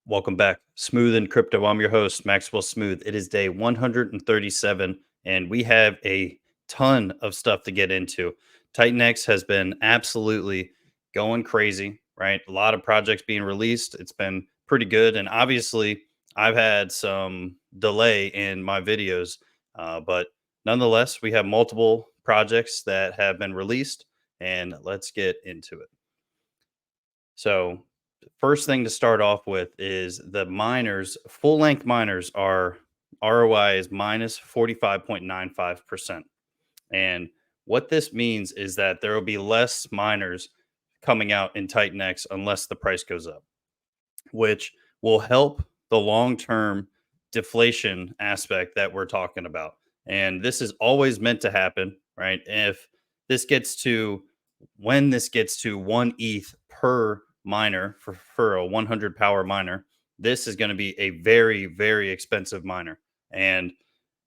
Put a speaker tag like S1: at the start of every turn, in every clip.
S1: Welcome back. Smooth in Crypto. I'm your host, Maxwell Smooth. It is day 137, and we have a ton of stuff to get into. TitanX has been absolutely going crazy, right? A lot of projects being released. It's been pretty good. And obviously, I've had some delay in my videos, but nonetheless, we have multiple projects that have been released, and let's get into it. So, first thing to start off with is the miners, full length miners are ROI is minus 45.95%. And what this means is that there will be less miners coming out in Titan X unless the price goes up, which will help the long term deflation aspect that we're talking about. And this is always meant to happen, right? If this gets to when this gets to 1 ETH per miner for a 100 power miner, this is going to be a very, very expensive miner. And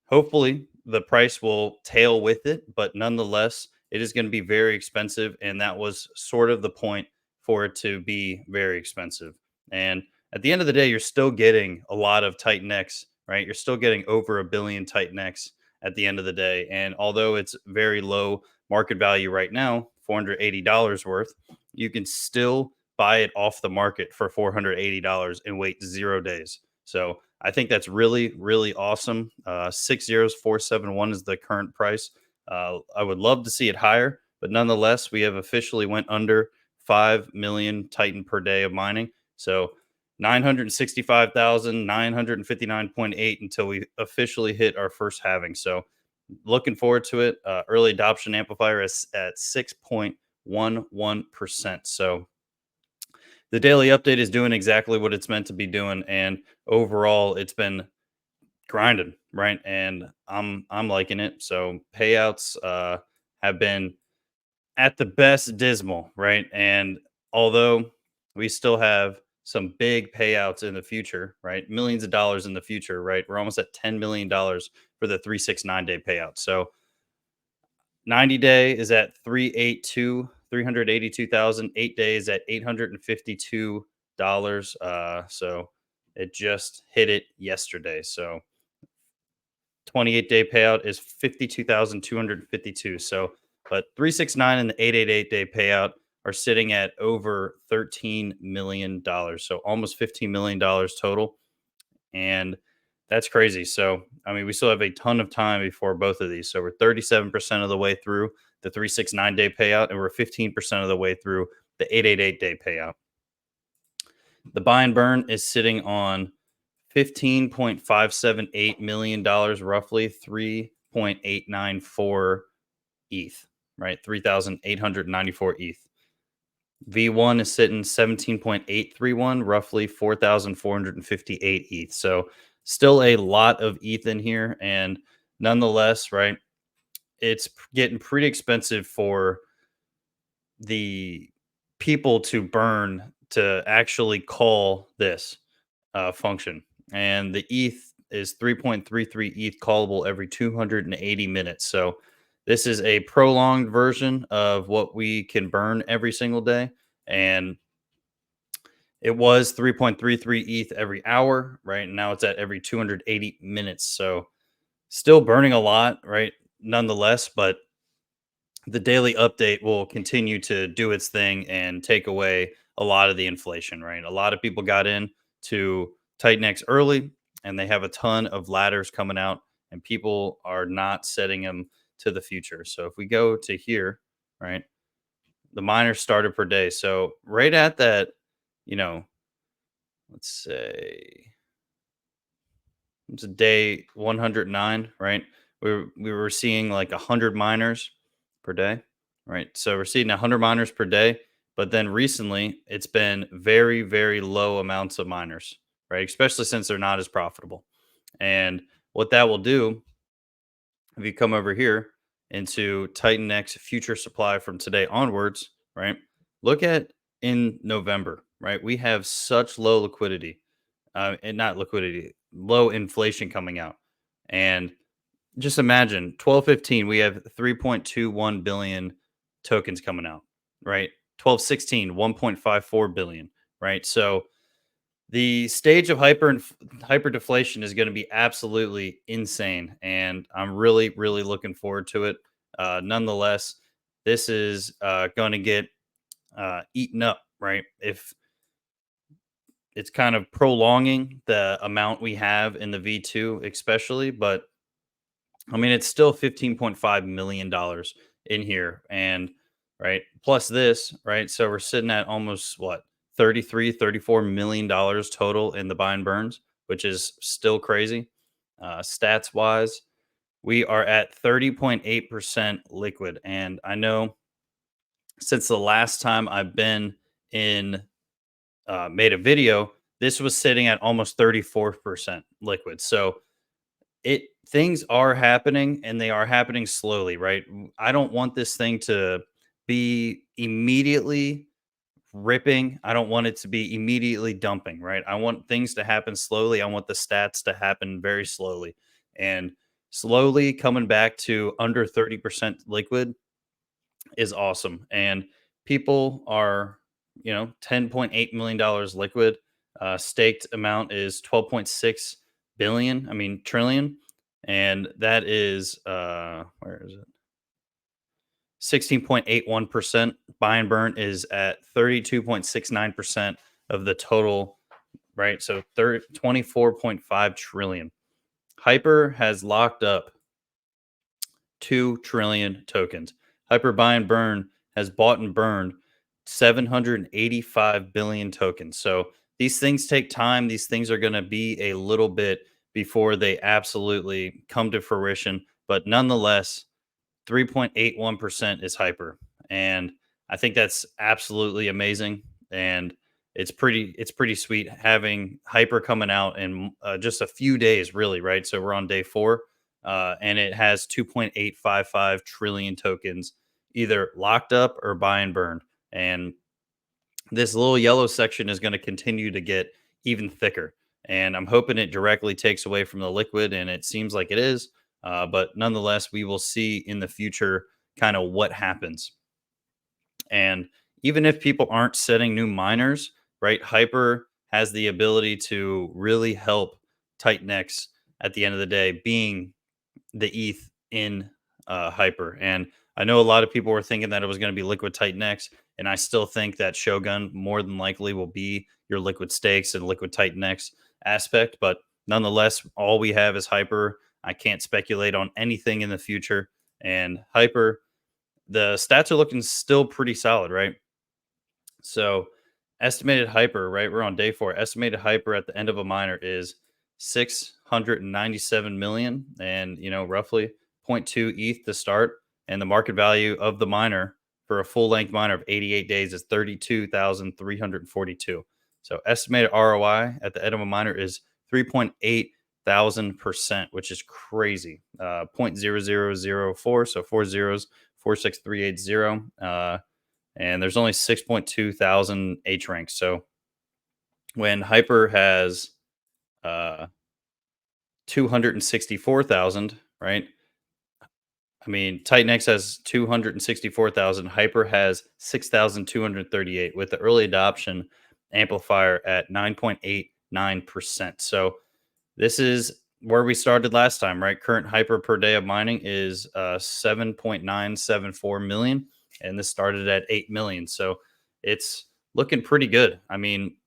S1: hopefully the price will tail with it, but nonetheless, it is going to be very expensive. And that was sort of the point for it to be very expensive. And at the end of the day, you're still getting a lot of Titan X, right? You're still getting over a billion Titan X at the end of the day. And although it's very low market value right now, $480 worth, you can still buy it off the market for $480 and wait 0 days. So I think that's really, really awesome. 60471 is the current price. I would love to see it higher, but nonetheless, we have officially went under 5 million Titan per day of mining. So 965,959.8 until we officially hit our first halving. So looking forward to it. Early adoption amplifier is at 6.11%. So the daily update is doing exactly what it's meant to be doing. And overall, it's been grinding, right? And I'm liking it. So payouts have been at the best dismal, right? And although we still have some big payouts in the future, right? Millions of dollars in the future, right? We're almost at $10 million for the 369-day payout. So 90-day is at 382,000. 8 days at $852. So it just hit it yesterday. So 28-day payout is 52,252. So, but 369 and the 888-day payout are sitting at over $13 million. So almost $15 million total. And that's crazy. So, I mean, we still have a ton of time before both of these. So we're 37% of the way through the 369-day payout, and we're 15% of the way through the 888-day payout. The buy and burn is sitting on $15.578 million, roughly 3.894 ETH, right? 3,894 ETH. V1 is sitting 17.831, roughly 4,458 ETH. So still a lot of ETH in here. And nonetheless, right, it's getting pretty expensive for the people to burn to actually call this function. And the ETH is 3.33 ETH callable every 280 minutes. So this is a prolonged version of what we can burn every single day. And it was 3.33 ETH every hour, right? And now it's at every 280 minutes. So still burning a lot, right? Nonetheless, but the daily update will continue to do its thing and take away a lot of the inflation, right? A lot of people got in to Titan X early and they have a ton of ladders coming out and people are not setting them to the future. So if we go to here, right, the miners started per day. So right at that, you know, let's say it's a day 109, right? We were seeing like 100 miners per day, right? So we're seeing 100 miners per day, but then recently it's been very, very low amounts of miners, right? Especially since they're not as profitable. And what that will do, if you come over here into Titan X future supply from today onwards, right? Look at in November, right? We have such low liquidity, and not liquidity, low inflation coming out. And just imagine 12/15, we have 3.21 billion tokens coming out, right? 12/16, 1.54 billion, right? So The stage of hyper deflation is going to be absolutely insane, and I'm really, really looking forward to it. Nonetheless, this is going to get eaten up, right? If it's kind of prolonging the amount we have in the V2, especially, but I mean, it's still $15.5 million in here. And right, plus this, right? So we're sitting at almost what, 33, $34 million total in the buy and burns, which is still crazy. Stats wise, we are at 30.8% liquid. And I know since the last time I've been in, made a video, this was sitting at almost 34% liquid. So it things are happening and they are happening slowly, right? I don't want this thing to be immediately ripping. I don't want it to be immediately dumping, right? I want things to happen slowly. I want the stats to happen very slowly. And slowly coming back to under 30% liquid is awesome. And people are, $10.8 million liquid. Staked amount is 12.6 billion. I mean, trillion. And that is, where is it? 16.81%. Buy and burn is at 32.69% of the total, right? So 24.5 trillion. Hyper has locked up 2 trillion tokens. Hyper Buy and Burn has bought and burned 785 billion tokens. So these things take time. These things are going to be a little bit before they absolutely come to fruition. But nonetheless, 3.81% is Hyper. And I think that's absolutely amazing. And it's pretty sweet having Hyper coming out in just a few days, really, right? So we're on day 4, and it has 2.855 trillion tokens either locked up or buy and burn. And this little yellow section is going to continue to get even thicker. And I'm hoping it directly takes away from the liquid, and it seems like it is. But nonetheless, we will see in the future kind of what happens. And even if people aren't setting new miners, right, Hyper has the ability to really help Titanx at the end of the day, being the ETH in Hyper. And I know a lot of people were thinking that it was going to be Liquid Titan X, and I still think that Shogun more than likely will be your Liquid Stakes and Liquid Titan X aspect. But nonetheless, all we have is Hyper. I can't speculate on anything in the future. And Hyper, the stats are looking still pretty solid, right? So estimated hyper, right? We're on day 4. Estimated hyper at the end of a miner is 697 million, and roughly zero point 0.2 ETH to start. And the market value of the miner for a full length miner of 88 days is 32,342. So estimated ROI at the end of a miner is 3.8 thousand%, which is crazy. 0.0004, so 4 zeros, 46380. And there's only 6.2 thousand H ranks. So when Hyper has uh, 264,000, right? I mean, Titan X has 264,000. Hyper has 6,238 with the early adoption amplifier at 9.89%. So this is where we started last time, right? Current hyper per day of mining is 7.974 million, and this started at 8 million. So it's looking pretty good. I mean,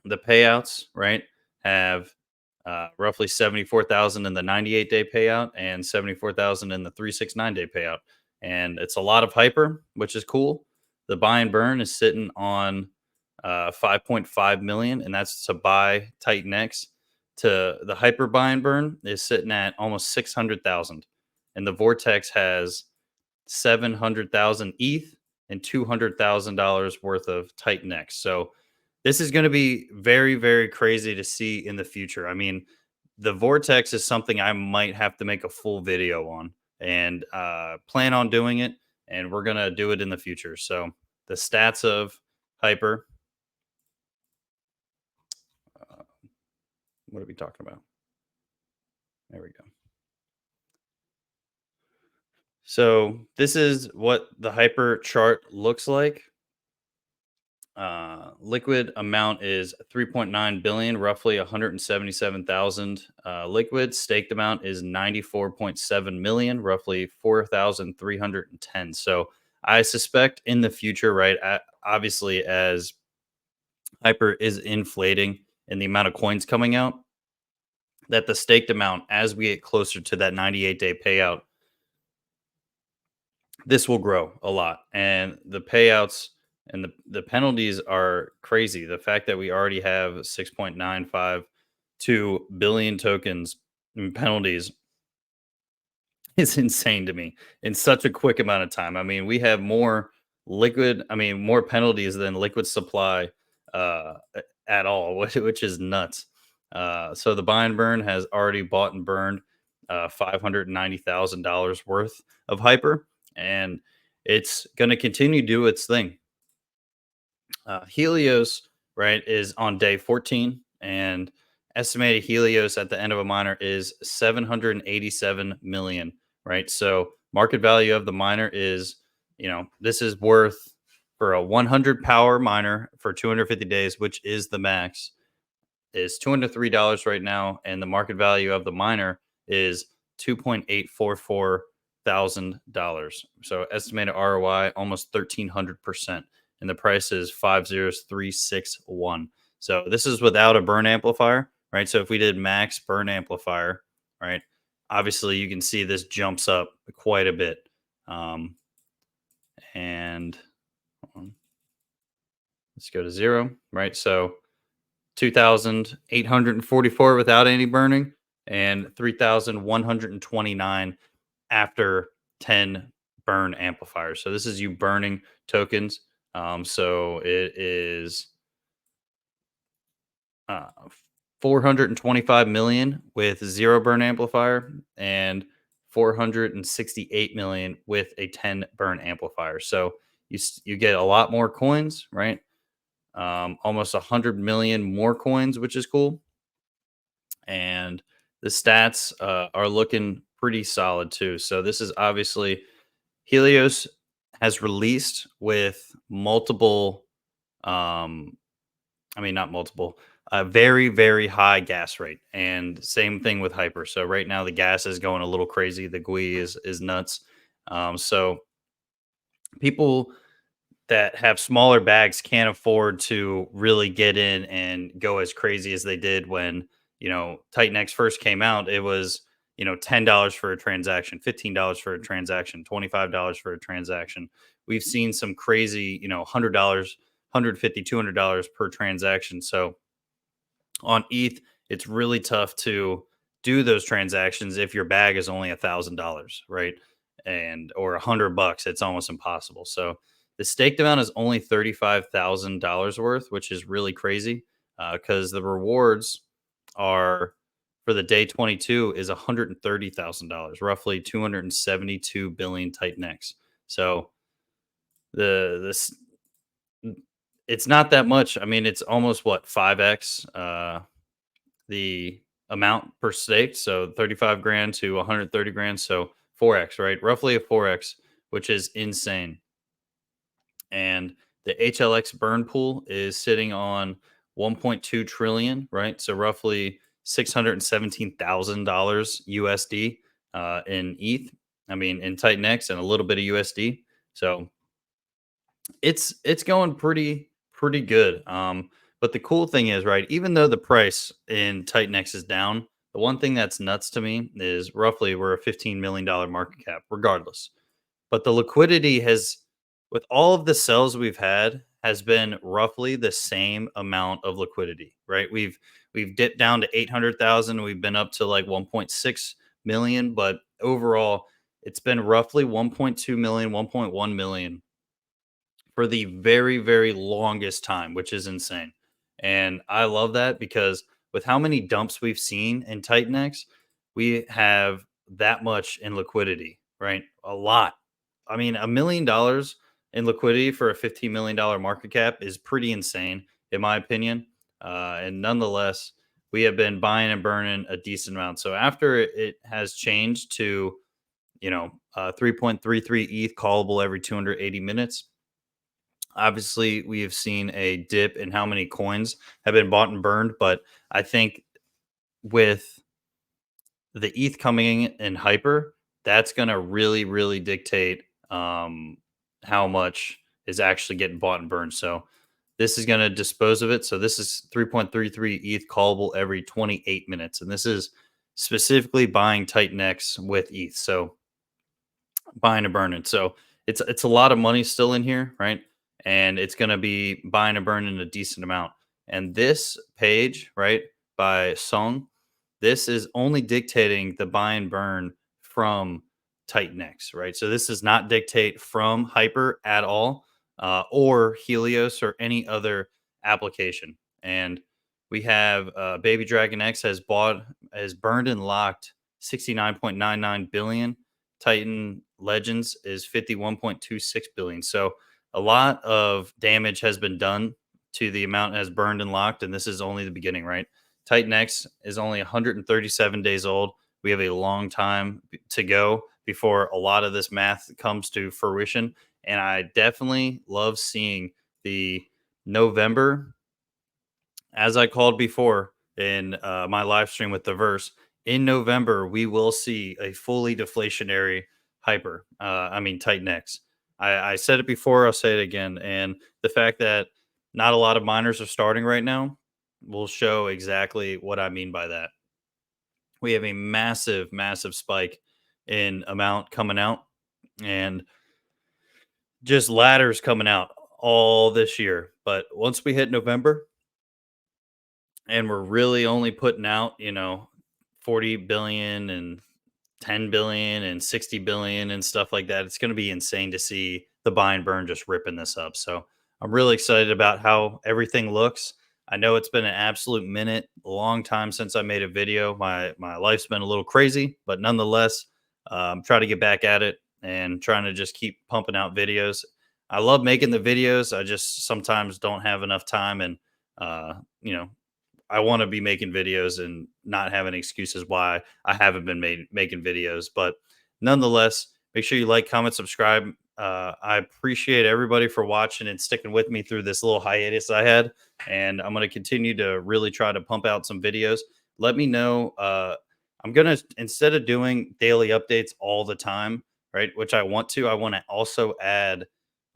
S1: the payouts, right, have roughly 74,000 in the 98-day payout and 74,000 in the 369-day payout. And it's a lot of hyper, which is cool. The buy and burn is sitting on 5.5 million, and that's to buy Titan X. To the hyper buy and burn is sitting at almost 600,000, and the Vortex has 700,000 ETH and $200,000 worth of Titan X. So this is going to be very, very crazy to see in the future. I mean, the Vortex is something I might have to make a full video on, and plan on doing it. And we're going to do it in the future. So the stats of hyper. Uh, what are we talking about? There we go. So this is what the hyper chart looks like. Liquid amount is 3.9 billion, roughly 177,000. Liquid staked amount is 94.7 million, roughly 4,310. So I suspect in the future, right? Obviously, as Hyper is inflating in the amount of coins coming out, that the staked amount, as we get closer to that 98-day payout, this will grow a lot. And the payouts and the penalties are crazy. The fact that we already have 6.952 billion tokens in penalties is insane to me in such a quick amount of time. I mean, we have more more penalties than liquid supply at all, which is nuts. So the buy and burn has already bought and burned $590,000 worth of hyper, and it's going to continue to do its thing. Helios, right, is on day 14, and estimated Helios at the end of a miner is 787 million, right? So market value of the miner is, this is worth for a 100 power miner for 250 days, which is the max, is $203 right now, and the market value of the miner is $2.844 thousand. So estimated ROI almost 1,300%, and the price is 50361. So this is without a burn amplifier, right? So if we did max burn amplifier, right, obviously you can see this jumps up quite a bit. And let's go to 0, right? So 2,844 without any burning, and 3,129 after 10 burn amplifiers. So this is you burning tokens. So it is uh, 425 million with 0 burn amplifier, and 468 million with a 10 burn amplifier. So you get a lot more coins, right? Almost 100 million more coins, which is cool. And the stats are looking pretty solid too. So this is obviously Helios has released with multiple, um, not multiple, a very very high gas rate, and same thing with Hyper. So right now the gas is going a little crazy. The GUI is nuts. So people that have smaller bags can't afford to really get in and go as crazy as they did when, Titanx first came out. It was, $10 for a transaction, $15 for a transaction, $25 for a transaction. We've seen some crazy, $100, 150, $200 per transaction. So on ETH, it's really tough to do those transactions if your bag is only $1,000, right? And or $100, it's almost impossible. So the staked amount is only $35,000 worth, which is really crazy because the rewards are for the day 22 is $130,000, roughly 272 billion Titan X. So the this it's not that much. I mean, it's almost what 5x the amount per stake. So 35 grand to 130 grand. So 4x, right? Roughly a 4x, which is insane. And the HLX burn pool is sitting on 1.2 trillion, right? So roughly $617,000 USD in ETH. In Titan X, and a little bit of USD. So it's going pretty good. But the cool thing is, right, even though the price in Titan X is down, the one thing that's nuts to me is roughly we're a $15 million market cap, regardless. But the liquidity has, with all of the sells we've had, has been roughly the same amount of liquidity, right? We've dipped down to 800,000. We've been up to like 1.6 million, but overall, it's been roughly 1.2 million, 1.1 million for the very, very longest time, which is insane. And I love that because with how many dumps we've seen in Titan X, we have that much in liquidity, right? A lot. $1 million in liquidity for a $15 million market cap is pretty insane, in my opinion. And nonetheless, we have been buying and burning a decent amount. So after it has changed to, 3.33 ETH callable every 280 minutes, Obviously, we have seen a dip in how many coins have been bought and burned, but I think with the ETH coming in hyper, that's going to really, really dictate how much is actually getting bought and burned. So this is going to dispose of it. So this is 3.33 ETH callable every 28 minutes. And this is specifically buying Titan X with ETH. So buying and burning. So it's a lot of money still in here, right? And it's going to be buying and burning a decent amount. And this page, right, by Song, this is only dictating the buy and burn from Titan X, right? So this does not dictate from Hyper at all, or Helios or any other application. And we have Baby Dragon X has burned and locked 69.99 billion. Titan Legends is 51.26 billion. So a lot of damage has been done to the amount has burned and locked, and this is only the beginning, right? Titan X is only 137 days old. We have a long time to go before a lot of this math comes to fruition. And I definitely love seeing the November, as I called before in my live stream with the verse, in November, we will see a fully deflationary hyper. I mean, Titan X. I said it before, I'll say it again. And the fact that not a lot of miners are starting right now will show exactly what I mean by that. We have a massive, massive spike in amount coming out and just ladders coming out all this year. But once we hit November, and we're really only putting out, 40 billion and 10 billion and 60 billion and stuff like that. It's going to be insane to see the buy and burn just ripping this up. So I'm really excited about how everything looks. I know it's been an absolute minute, a long time since I made a video. My life's been a little crazy, but nonetheless, I'm trying to get back at it and trying to just keep pumping out videos. I love making the videos. I just sometimes don't have enough time, and uh, you know, I want to be making videos and not having excuses why I haven't been making videos. But nonetheless, make sure you like, comment, subscribe. I appreciate everybody for watching and sticking with me through this little hiatus I had. And I'm going to continue to really try to pump out some videos. Let me know. I'm going to, instead of doing daily updates all the time, right, which I want to also add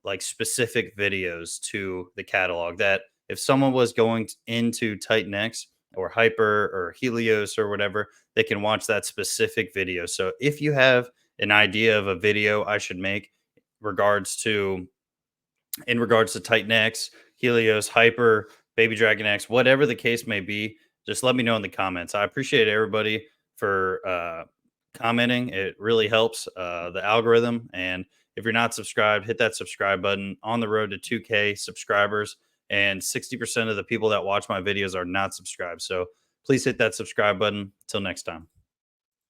S1: like specific videos to the catalog that if someone was going into Titan X or Hyper or Helios or whatever, they can watch that specific video. So if you have an idea of a video I should make regards to in regards to Titan X, Helios, Hyper, Baby Dragon X, whatever the case may be, just let me know in the comments. I appreciate everybody for commenting. It really helps the algorithm. And if you're not subscribed, hit that subscribe button. On the road to 2K subscribers, and 60% of the people that watch my videos are not subscribed. So please hit that subscribe button. Till next time.